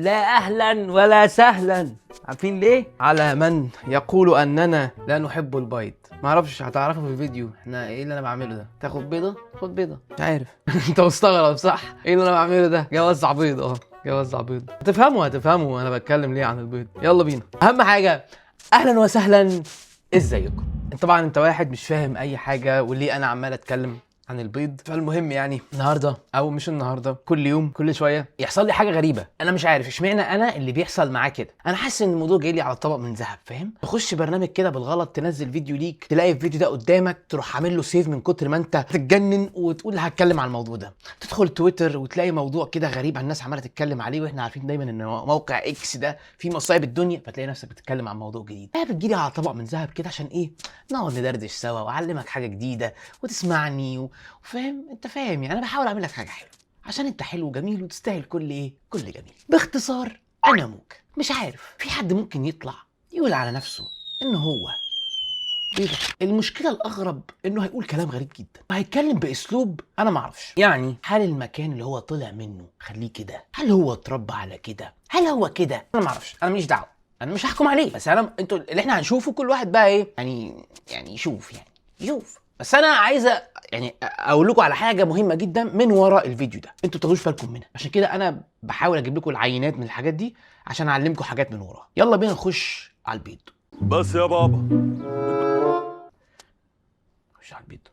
لا اهلا ولا سهلا. عارفين ليه؟ على من يقول اننا لا نحب البيض. ما اعرفش، هتعرفوا في الفيديو احنا ايه اللي انا بعمله ده. تاخد بيضه؟ خد بيضه. مش عارف. انت مستغرب صح؟ ايه اللي انا بعمله ده؟ جاي اوزع بيض. جاي اوزع بيض. هتفهموا انا بتكلم ليه عن البيض. يلا بينا. اهم حاجه اهلا وسهلا، ازيكم؟ طبعا انت واحد مش فاهم اي حاجه وليه انا عمال اتكلم عن البيض. فالمهم يعني النهارده، او مش النهارده، كل يوم كل شويه يحصل لي حاجه غريبه. انا مش عارف اشمعنى انا اللي بيحصل معاه كده. انا حاسس ان الموضوع جاي لي على طبق من ذهب، فاهم؟ تخش برنامج كده بالغلط، تنزل فيديو ليك، تلاقي الفيديو ده قدامك، تروح عامل له سيف من كتر ما انت تتجنن وتقول هتكلم عن الموضوع ده. تدخل تويتر وتلاقي موضوع كده غريب عن الناس عماله تتكلم عليه، واحنا عارفين دايما ان موقع اكس ده فيه مصايب الدنيا، فتلاقي نفسك بتتكلم عن موضوع جديد. بتجيلي على طبق من ذهب كده عشان ايه؟ نقعد ندردش سوا واعلمك حاجه جديده وتسمعني وفاهم. انت فاهم يعني انا بحاول اعمل لك حاجه حلوه عشان انت حلو وجميل وتستاهل كل ايه؟ كل جميل. باختصار انا موك. مش عارف في حد ممكن يطلع يقول على نفسه انه هو ايه ده؟ المشكله الاغرب انه هيقول كلام غريب جدا وهيتكلم باسلوب انا ما اعرفش. يعني هل المكان اللي هو طلع منه خليه كده؟ هل هو اتربى على كده؟ هل هو كده؟ انا ما اعرفش، انا ماليش دعوه، انا مش هحكم عليه. بس انا انتوا اللي احنا هنشوفه كل واحد بقى ايه يعني يشوف. بس انا عايز يعني اقول لكم على حاجه مهمه جدا من وراء الفيديو ده، انتوا تاخدوش بالكم منها. عشان كده انا بحاول اجيب لكم العينات من الحاجات دي عشان اعلمكم حاجات من وراها. يلا بينا نخش على البيض. بس يا بابا نخش على البيض.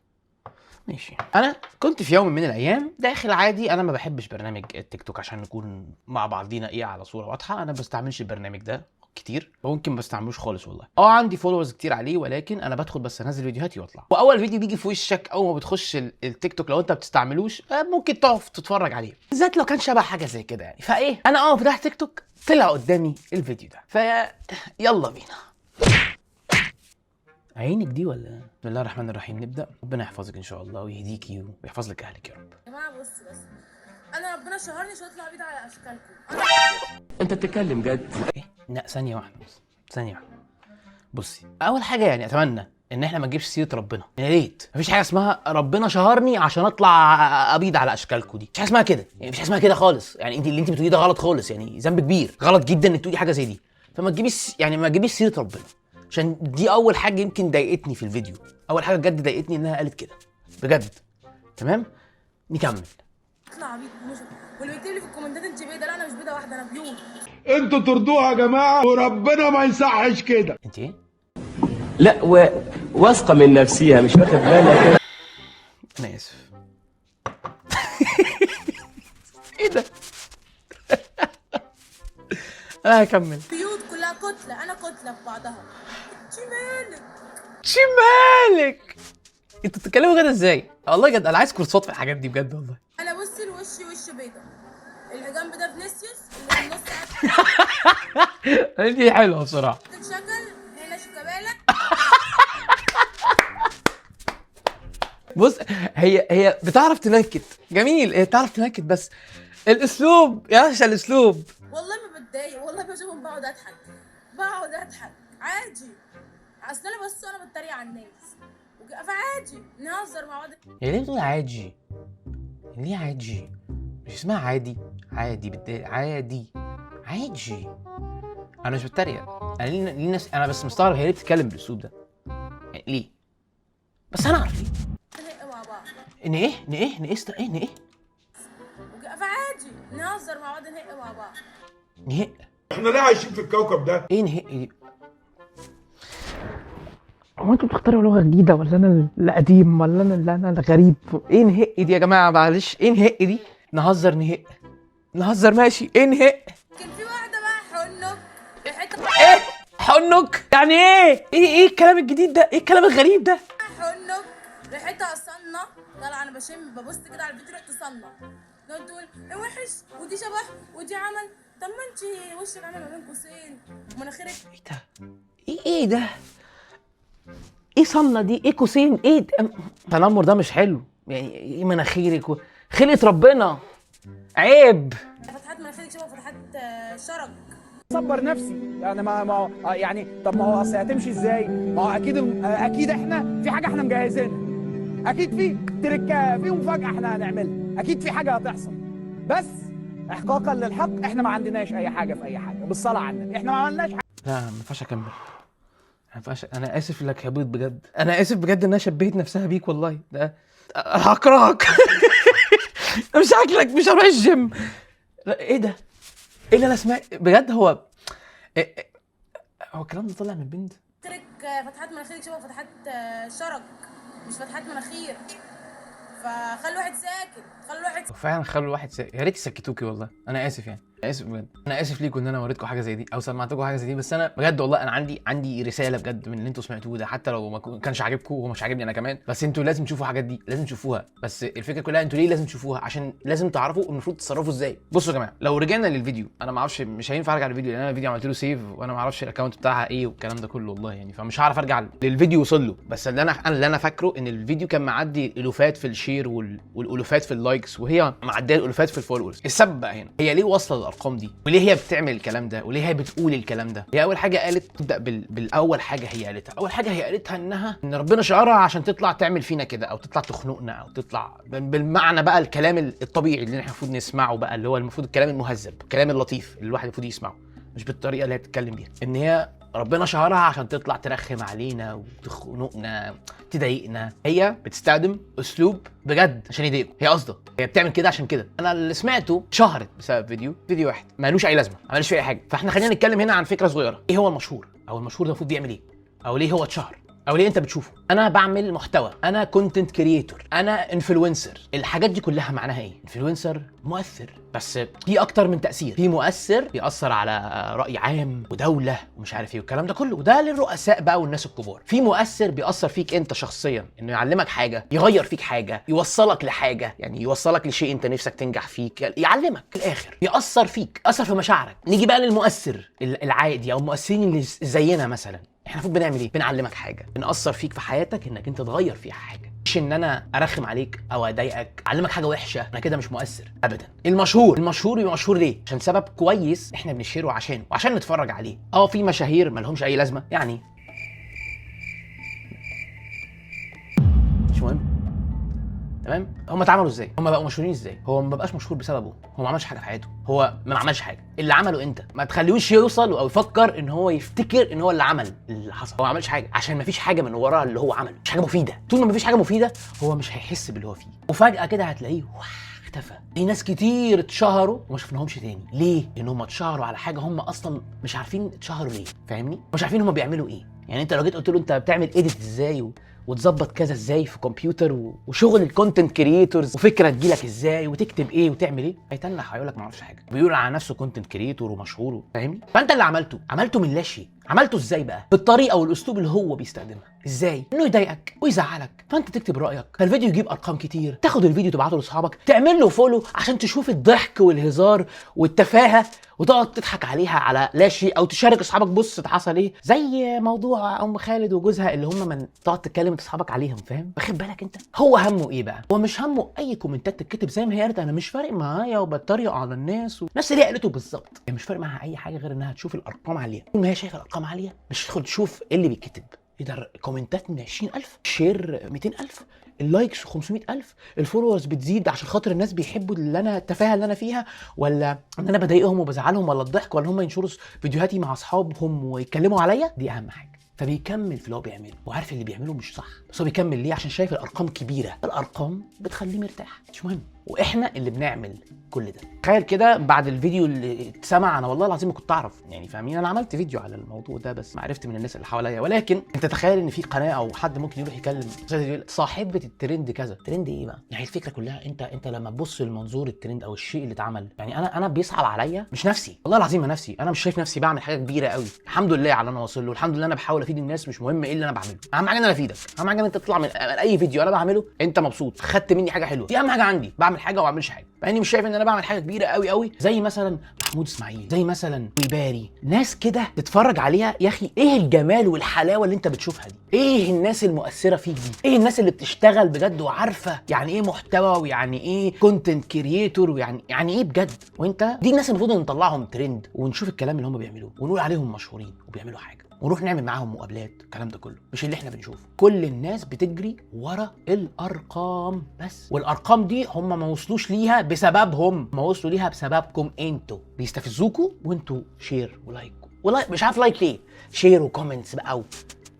ماشي. انا كنت في يوم من الايام داخل عادي. انا ما بحبش برنامج التيك توك عشان نكون مع بعضينا ايه على صوره واضحه. انا ما بستعملش البرنامج ده كتير، ممكن ما بستعملوش خالص والله. عندي فولورز كتير عليه، ولكن انا بدخل بس انزل فيديوهاتي واطلع. واول فيديو بيجي في وشك اول ما بتخش التيك توك لو انت ما بتستعملوش ممكن تقف تتفرج عليه، بالذات لو كان شبه حاجه زي كده يعني. فايه انا فتحت تيك توك طلع قدامي الفيديو ده. يلا بينا. عينك دي ولا؟ بسم الله الرحمن الرحيم. نبدا. ربنا يحفظك ان شاء الله ويهديكي ويحفظ لك اهلك يا رب. يا جماعه بس انا ربنا شهرني عشان اطلع بيض على اشكالكم. انت بتتكلم جد؟ ايه؟ لا ثانيه واحده بس، ثانيه واحده. بصي، اول حاجه يعني اتمنى ان احنا ما نجيبش سيره ربنا، يا ريت. مفيش حاجه اسمها ربنا شهرني عشان اطلع ابيض على اشكالكم، دي مش حاجه اسمها كده يعني. مش حاجه اسمها كده خالص يعني. انت اللي انت بتقوليه ده غلط خالص يعني، ذنب كبير، غلط جدا انك تقولي حاجه زي دي. فما تجيبيش يعني ما تجيبيش سيره ربنا، عشان دي اول حاجه يمكن ضايقتني في الفيديو. اول حاجه بجد ضايقتني انها قالت كده بجد. تمام، نكمل. اطلع بيض مش واللي بيكتب لي في الكومنتات انت بيضه، لا انا مش بيضه واحده، انا بيوت. انتوا ترضوها يا جماعه وربنا ما يصحش كده. انت ايه؟ لا واثقه من نفسيها مش واخد بالك. انا اسف. ايه ده؟ انا هكمل. بيوت كلها كتله، انا كتله في بعضها. شمالك. انتوا بتتكلموا كده ازاي؟ والله بجد انا عايز كورسات في الحاجات دي بجد والله. انا بصي الوش وش بيضه، اللي جنب ده فينيسيوس، اللي في النص دي حلوه بصراحه. تتشكل هنا شيكابالا. بص، هي بتعرف تنكت، جميل، هي بتعرف تنكت، بس الاسلوب يا باشا، الاسلوب. والله ما بتضايق، والله بشوفهم بقعد اضحك عادي. اصل انا بس انا بتريق على الناس فعادي نهزر مع بعض. هي ليه بتقول عادي؟ ليه عادي؟ مش اسمها عادي، عادي بتضايق، عادي. انا مش بتريق. انا ليه ناس، انا بس مستغرب هي ليه بتتكلم بالاسلوب ده يعني ليه؟ بس انا عارف ليه. نهق مع بعض. ايه فعادي نهزر مع بعض، نهق مع بعض. نهق؟ احنا ليه عايشين في الكوكب ده؟ ايه نهق دي؟ هو انتوا بتختاروا لغه جديده ولا انا اللي قديم ولا انا اللي غريب؟ ايه نهق دي يا جماعه؟ معلش، ايه نهق دي؟ نهزر ماشي. ايه نهق؟ كان في واحده بقى حنك ريحتها ايه حنك؟ يعني ايه الكلام الجديد ده؟ ايه الكلام الغريب ده؟ حنك ريحتها صنه. طالعه انا ببص كده على الفيديو ريحته صنه. تقعد تقول ايه وحش ودي شبه ودي عمل. طب ما انت وشك عامل ما بين قوسين ومناخيرك. ايه ده؟ ايه ده؟ ايه صنة دي؟ ايه قوسين؟ ايه التنمر ده مش حلو يعني. ايه مناخيرك خلقة ربنا، عيب. فتحات مناخيرك شبه فتحات شرج. صبر نفسي يعني ما يعني طب ما هو اصل هتمشي ازاي؟ ما هو اكيد احنا في حاجه احنا مجهزينها، اكيد في تركه، في مفاجاه احنا هنعملها، اكيد في حاجه هتحصل. بس احقاقا للحق احنا ما عندناش اي حاجه في اي حاجه، بالصلاه على النبي احنا ما عملناش حاجه. لا ما ينفعش اكمل، ما ينفعش. انا اسف لك يا بيض بجد، انا اسف بجد ان انا شبهت نفسها بيك والله. ده هكرهك. مش هاكلك، مش هروح الجيم. لا ايه ده؟ ايه اللي انا سمعت بجد؟ هو هو الكلام ده طالع من البنت؟ ترك فتحات مناخيرك شبه فتحات شرج، مش فتحات مناخير. فخلي واحد ساكت، خلي واحد فعلا خلوا الواحد يا ريت يسكتوكي والله. انا اسف يعني، انا اسف بجد، انا اسف ليكم ان انا وريتكم حاجه زي دي او سمعتكم حاجه زي دي. بس انا بجد والله انا عندي رساله بجد من اللي انتوا سمعتوه ده، حتى لو ما كانش عاجبكم ومش عاجبني انا كمان. بس انتوا لازم تشوفوا الحاجات دي، لازم تشوفوها. بس الفكره كلها انتوا ليه لازم تشوفوها؟ عشان لازم تعرفوا المفروض تتصرفوا ازاي. بصوا يا جماعه، لو رجعنا للفيديو، انا ما اعرفش، مش هينفع ارجع للفيديو لان انا الفيديو عملت له سيف وانا ما اعرفش الاكونت بتاعها ايه والكلام ده كله والله يعني، فمش هعرف ارجع للفيديو وصل له. بس اللي انا فاكره ان الفيديو كان معدي الالوفات في الشير والالوفات في اللايكس، وهي معديه الالوفات في الفولورز. السبب بقى هنا هي ليه واصله للارقام دي، وليه هي بتعمل الكلام ده، وليه هي بتقول الكلام ده. هي اول حاجه قالت، تبدا بالاول حاجه هي قالتها. اول حاجه هي قالتها ان ربنا شعرها عشان تطلع تعمل فينا كده، او تطلع تخنقنا، او تطلع بالمعنى بقى الكلام الطبيعي اللي احنا المفروض نسمعه بقى، اللي هو المفروض الكلام المهذب، الكلام اللطيف اللي الواحد المفروض يسمعه، مش بالطريقه اللي هي بتتكلم بيها. ان هي ربنا شهرها عشان تطلع ترخم علينا وتخنقنا تضايقنا. هي بتستخدم اسلوب بجد عشان يضايقوا، هي قصده، هي بتعمل كده عشان كده. انا اللي سمعته شهرت بسبب فيديو واحد مالوش اي لازمه، ما عملش فيه اي حاجه. فاحنا خلينا نتكلم هنا عن فكره صغيره. ايه هو المشهور؟ او المشهور ده المفروض بيعمل ايه؟ او ليه هو اتشهر؟ او ليه انت بتشوفه؟ انا بعمل محتوى، انا كونتنت كرييتور، انا انفلونسر. الحاجات دي كلها معناها ايه؟ انفلونسر مؤثر، بس في اكتر من تاثير. في مؤثر بيأثر على راي عام ودوله ومش عارف ايه والكلام ده كله، وده للرؤساء بقى والناس الكبار. في مؤثر بيأثر فيك انت شخصيا، انه يعلمك حاجه، يغير فيك حاجه، يوصلك لحاجه، يعني يوصلك لشيء انت نفسك تنجح فيك، يعلمك في الاخر، يأثر فيك، يأثر في مشاعرك. نيجي بقى للمؤثر العادي او المؤثرين اللي زينا مثلا. احنا المفروض بنعمل ايه؟ بنعلمك حاجه، بنأثر فيك في حياتك انك انت تغير فيها حاجه، مش ان انا ارخم عليك او اضايقك، اعلمك حاجه وحشه، انا كده مش مؤثر ابدا. المشهور يبقى مشهور ليه؟ عشان سبب كويس احنا بنشهره عشانه وعشان نتفرج عليه. في مشاهير ما لهمش اي لازمه يعني، مش مهم، تمام؟ هم اتعملوا ازاي؟ هم بقوا مشهورين ازاي؟ هو ما بقاش مشهور بسببه، هو ما عملش حاجه في حياته، هو ما عملش حاجه. اللي عمله انت، ما تخليهوش يوصل او يفكر ان هو يفتكر ان هو اللي عمل اللي حصل. هو ما عملش حاجه، عشان ما فيش حاجه من وراه اللي هو عمله، مش حاجه مفيده. طول ما فيش حاجه مفيده هو مش هيحس باللي هو فيه، وفجاه كده هتلاقيه اختفى. في ناس كتير اتشهروا وما شفناهمش تاني. ليه؟ لان هم اتشهروا على حاجه هم اصلا مش عارفين اتشهروا ليه، فاهمني؟ مش عارفين هم بيعملوا ايه. يعني انت لو جيت قلت له انت بتعمل اديت ازاي وتظبط كذا ازاي في كمبيوتر وشغل الكونتنت كرييتورز وفكره تجيلك ازاي وتكتب ايه وتعمل ايه، هيتنح هيقول لك ما اعرفش حاجه. بيقول على نفسه كونتنت كرييتور ومشهور، فاهمني؟ فانت اللي عملته من لا شيء. عملته ازاي بقى؟ بالطريقه والاسلوب اللي هو بيستخدمها. ازاي؟ انه يضايقك ويزعلك، فانت تكتب رايك، فالفيديو يجيب ارقام كتير، تاخد الفيديو تبعته لاصحابك، تعمل له فولو عشان تشوف الضحك والهزار والتفاهه وتقعد تضحك عليها على لا شيء، او تشارك اصحابك بص ده حصل ايه، زي موضوع ام خالد وجوزها اللي هم من تقعد تتكلم اصحابك عليهم، فاهم؟ واخد بالك انت؟ هو همه ايه بقى؟ هو مش همه اي كومنتات تتكتب زي ما هي قالت، انا مش فارق معايا وبتريق على الناس نفس اللي هي قالته بالظبط. هي مش فارق معاها اي حاجه غير انها تشوف الارقام عاليه. طول ما هي شايفه الارقام عاليه مش تدخل تشوف ايه اللي بيتكتب. ايه ده؟ كومنتات من 20,000، شير 200,000، اللايكس 500,000، الفولورز بتزيد عشان خاطر الناس بيحبوا التفاهه اللي انا فيها، ولا ان انا بضايقهم وبزعلهم، ولا الضحك، ولا هم ينشروا فيديوهاتي مع اصحابهم ويتكلموا عليا. دي اهم حاجه. فبيكمل في اللي هو بيعمله وعارف اللي بيعمله مش صح، بس هو بيكمل ليه؟ عشان شايف الارقام كبيره، الارقام بتخليه مرتاح، مش مهم. واحنا اللي بنعمل كل ده. تخيل كده بعد الفيديو اللي اتسمع، انا والله العظيم ما كنت اعرف يعني، فاهمين؟ انا عملت فيديو على الموضوع ده بس ما عرفت من الناس اللي حواليا. ولكن انت تخيل ان في قناه او حد ممكن يروح يكلم صاحبه الترند كذا. ترند ايه بقى؟ يعني الفكره كلها انت لما تبص لمنظور الترند او الشيء اللي اتعمل، يعني انا بيصعب عليا، مش نفسي والله العظيم، ما نفسي، انا مش شايف نفسي بعمل حاجه كبيره قوي. الحمد لله على اللي انا واصل له، الحمد لله انا بحاول افيد الناس، مش مهم ايه اللي انا بعمله، اهم حاجه ان انا افيدك، اهم حاجه ان انت تطلع من اي فيديو انا بعمله انت مبسوط، خدت مني حاجه حلوه، دي اهم حاجه عندي. بعمل حاجه وما اعملش حاجه، يعني مش شايف ان انا بعمل حاجه كبيره قوي زي مثلا محمود اسماعيل، زي مثلا ويباري، ناس كده تتفرج عليها يا اخي ايه الجمال والحلاوه اللي انت بتشوفها دي، ايه الناس المؤثره فيك دي، ايه الناس اللي بتشتغل بجد وعارفه يعني ايه محتوى ويعني ايه كونتنت كرييتور ويعني ايه بجد. وانت دي الناس المفروض نطلعهم ترند ونشوف الكلام اللي هم بيعملوه ونقول عليهم مشهورين وبيعملوا حاجه ونروح نعمل معاهم مقابلات، الكلام ده كله مش اللي احنا بنشوفه. كل الناس بتجري ورا الارقام بس، والارقام دي هم ما وصلوش ليها بسببهم، ما وصلوا ليها بسببكم انتوا، بيستفزوكوا وانتوا شير ولايك مش عارف لايك ليه، شير وكومنتس بقى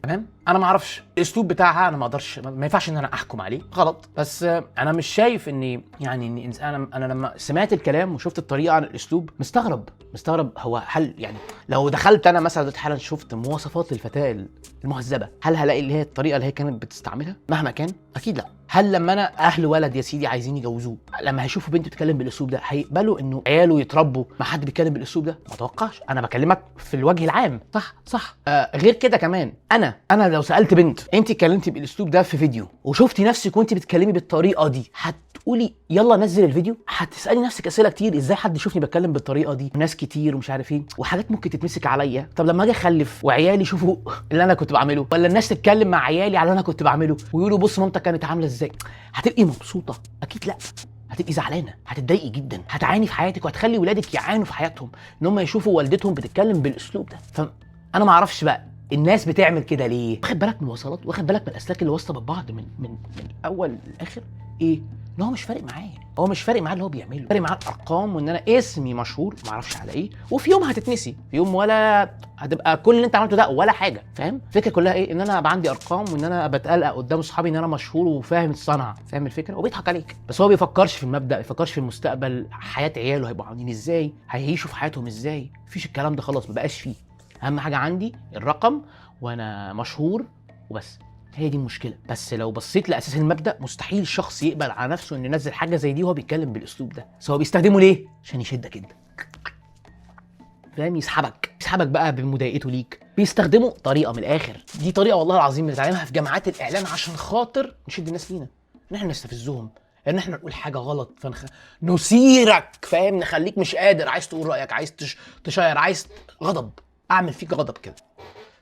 تمام. انا ما اعرفش الاسلوب بتاعها، انا ما اقدرش، ما ينفعش ان انا احكم عليه غلط، بس انا مش شايف اني يعني انا لما سمعت الكلام وشفت الطريقه عن الاسلوب مستغرب هو هل يعني لو دخلت انا مثلا دلوقتي حالا شفت مواصفات الفتاه المهذبه، هل هلاقي اللي هي الطريقه اللي هي كانت بتستعملها مهما كان؟ اكيد لا. هل لما انا اهل ولد يا سيدي عايزين يجوزوه، لما هيشوفوا بنت بتتكلم بالاسلوب ده هيقبلوا انه عياله يتربوا مع حد بيتكلم بالاسلوب ده؟ ما اتوقعش. انا بكلمك في الوجه العام. صح. غير كده كمان، انا لو سالت بنت انت اتكلمتي بالاسلوب ده في فيديو وشفتي نفسك وانت بتتكلمي بالطريقه دي، هتقولي يلا نزل الفيديو؟ هتسالي نفسك اسئله كتير، ازاي حد يشوفني بتكلم بالطريقه دي وناس كتير ومش عارف ايه، وحاجات ممكن تتمسك عليا. طب لما اجي اخلف وعيالي يشوفوا اللي انا كنت بعمله، ولا الناس تتكلم مع عيالي على اللي انا كنت بعمله ويقولوا بص مامتك كانت عامله ازاي، هتبقي مبسوطه؟ اكيد لا. هتبقي زعلانه، هتتضايقي جدا، هتعاني في حياتك، وهتخلي ولادك يعانوا في حياتهم ان هم يشوفوا والدتهم بتتكلم بالاسلوب ده. فانا ما اعرفش بقى الناس بتعمل كده ليه. واخد بالك من الوصلات، واخد بالك من الاسلاك اللي واصله ببعض من الاول للاخر؟ ايه ان هو مش فارق معاه، هو مش فارق معاه اللي هو بيعمله، فارق معاه الارقام وان انا اسمي مشهور ما اعرفش على ايه، وفي يوم هتتنسي، في يوم ولا هتبقى كل اللي انت عملته ده ولا حاجه. فاهم الفكره كلها ايه؟ ان انا ابقى عندي ارقام وان انا بتقلق قدام اصحابي ان انا مشهور وفاهم الصنعه. فاهم الفكره؟ وبيضحك عليك، بس هو بيفكرش في المبدا، بيفكرش في المستقبل، حياه عياله هيبقوا عاملين ازاي، هيعيشوا في حياتهم ازاي. مفيش الكلام ده خلاص، ما بقاش فيه. اهم حاجه عندي الرقم وانا مشهور وبس. هي دي المشكله. بس لو بصيت لاساس المبدا، مستحيل شخص يقبل على نفسه انه ينزل حاجه زي دي وهو بيتكلم بالاسلوب ده. بس هو بيستخدمه ليه؟ عشان يشدك انت، فاهم؟ يسحبك بقى بمضايقته ليك. بيستخدموا طريقه من الاخر، دي طريقه والله العظيم بنتعلمها في جامعات الاعلان عشان خاطر نشد الناس لينا، ان احنا نستفزهم، ان احنا نقول حاجه غلط نثيرك، فاهم؟ نخليك مش قادر، عايز تقول رايك، عايز تشير، عايز غضب، اعمل فيك غضب كده.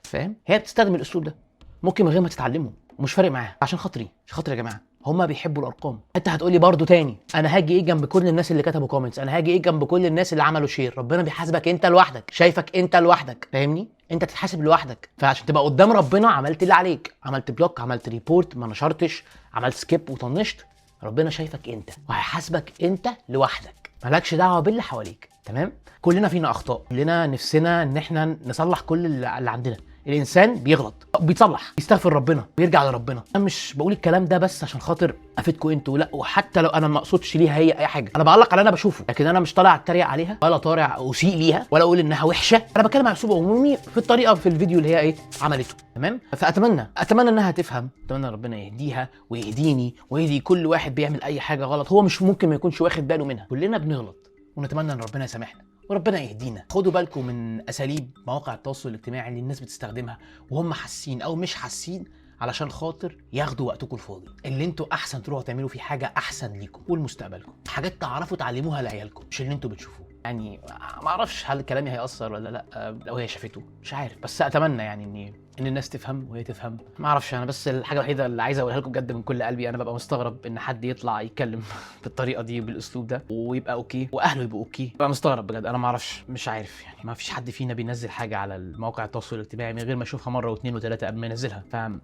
فاهم؟ هي بتستخدم الاسلوب ده ممكن من غير ما تتعلمه، ومش فارق معاها. عشان خاطري يا جماعه، هما بيحبوا الارقام. انت هتقولي برضو تاني، انا هاجي ايه جنب كل الناس اللي كتبوا كومنتس، انا هاجي ايه جنب كل الناس اللي عملوا شير؟ ربنا بيحاسبك انت لوحدك، شايفك انت لوحدك، فاهمني؟ انت تتحاسب لوحدك. فعشان تبقى قدام ربنا عملت اللي عليك، عملت بلوك، عملت ريبورت، ما نشرتش، عملت سكيب وطنشت، ربنا شايفك انت وهيحاسبك انت لوحدك، مالكش دعوه باللي حواليك. تمام؟ كلنا فينا اخطاء، كلنا نفسنا ان احنا نصلح كل اللي عندنا. الانسان بيغلط، بيتصلح، بيستغفر ربنا، بيرجع لربنا. انا مش بقول الكلام ده بس عشان خاطر افيدكم انتوا، لا، وحتى لو انا ما اقصدش ليها هي اي حاجه، انا بعلق على اللي انا بشوفه، لكن انا مش طالع اتريق عليها ولا طالع اسيء ليها ولا اقول انها وحشه. انا بتكلم عن اسلوب عمومي في الطريقه في الفيديو اللي هي ايه عملته. تمام؟ فاتمنى انها تفهم، اتمنى ربنا يهديها ويهديني ويهدي كل واحد بيعمل اي حاجه غلط هو مش ممكن ما يكونش واخد باله منها. كلنا بنغلط، ونتمنى ان ربنا يسامحنا وربنا يهدينا. خدوا بالكم من اساليب مواقع التواصل الاجتماعي اللي الناس بتستخدمها وهم حاسين او مش حاسين، علشان خاطر ياخدوا وقتكم الفاضي اللي انتوا احسن تروحوا تعملوا فيه حاجه احسن ليكم ولمستقبلكم، حاجات تعرفوا تعلموها لعيالكم، مش اللي انتوا بتشوفوه. يعني ما اعرفش هل كلامي هيأثر ولا لا لو هي شافته، مش عارف، بس اتمنى يعني ان الناس تفهم وهي تفهم. ما اعرفش، انا بس الحاجه الوحيده اللي عايز اقولها لكم بجد من كل قلبي، انا ببقى مستغرب ان حد يطلع يتكلم بالطريقه دي بالاسلوب ده ويبقى اوكي واهله يبقوا اوكي. ببقى مستغرب بجد، انا ما اعرفش، مش عارف يعني. ما فيش حد فينا بينزل حاجه على المواقع التواصل الاجتماعي من غير ما يشوفها مره واثنين وثلاثه قبل ما ينزلها. فما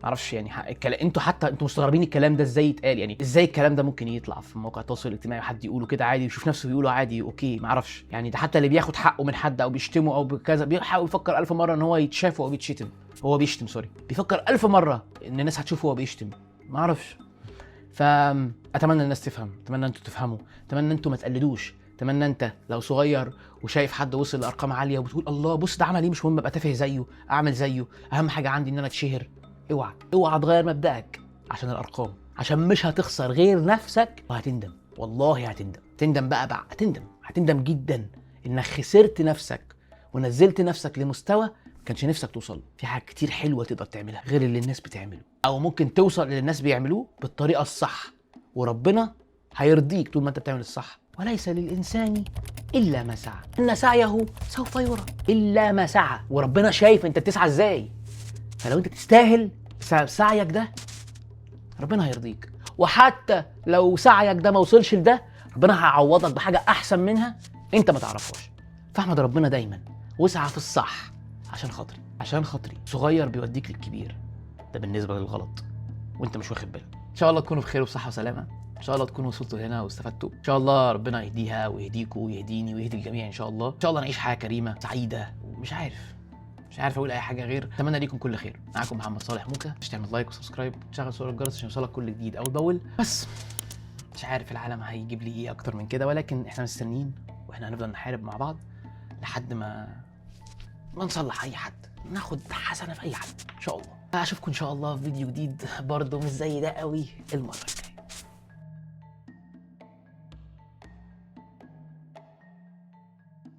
اعرفش يعني انتوا مستغربين الكلام ده ازاي يتقال، يعني ازاي الكلام ده ممكن يطلع في مواقع التواصل الاجتماعي وحد يقوله كده عادي ويشوف نفسه بيقوله عادي اوكي. ما اعرفش يعني، ده حتى اللي بياخد حقه من حد او بيشتمه او بكذا بيحاول يفكر 1000 مره ان هو يتشاف وهو بيتشتم، هو بيشتم سوري، بيفكر 1000 مره ان الناس هتشوفه وهو بيشتم. ما اعرفش. فاتمنى الناس تفهم، اتمنى انتوا تفهموا، اتمنى انتوا ما تقلدوش. اتمنى انت لو صغير وشايف حد وصل لارقام عاليه وبتقول الله بص ده عمل ايه، مش مهم ابقى تافه زيه، اعمل زيه، اهم حاجه عندي ان انا اتشهر. اوعى تغير مبدأك عشان الارقام، عشان مش هتخسر غير نفسك وهتندم، والله هتندم بقى هتندم جدا انك خسرت نفسك ونزلت نفسك لمستوى كانش نفسك توصل. في حاجات كتير حلوه تقدر تعملها غير اللي الناس بتعمله، او ممكن توصل اللي الناس بيعملوه بالطريقه الصح، وربنا هيرضيك طول ما انت بتعمل الصح. وليس للانسان الا ما سعى، ان سعيه سوف يرى، الا ما سعى، وربنا شايف انت بتسعى ازاي. فلو انت تستاهل بسبب سعيك ده ربنا هيرضيك، وحتى لو سعيك ده ما وصلش لده ربنا هيعوضك بحاجه احسن منها انت ما تعرفهاش. فاحمد ربنا دايما واسعى في الصح عشان خاطري صغير بيوديك للكبير، ده بالنسبه للغلط وانت مش واخد بالك. ان شاء الله تكونوا بخير وبصحه وسلامه. ان شاء الله تكونوا وصلتوا هنا واستفدتوا. ان شاء الله ربنا يهديها ويهديكوا ويهديني ويهدي الجميع ان شاء الله. ان شاء الله نعيش حياه كريمه سعيده. ومش عارف اقول اي حاجه غير اتمنى ليكم كل خير. معاكم محمد صالح موكا. مش تعمل لايك وسبسكرايب وتشغل صوره الجرس عشان يوصلك كل جديد اول باول. بس مش عارف العالم هيجيب لي ايه اكتر من كده، ولكن احنا مستنيين واحنا هنفضل نحارب مع بعض لحد ما نصلح اي حد، ناخد حسنه في اي حد ان شاء الله. اشوفكم ان شاء الله في فيديو جديد برضه مش زي ده قوي المره الجايه.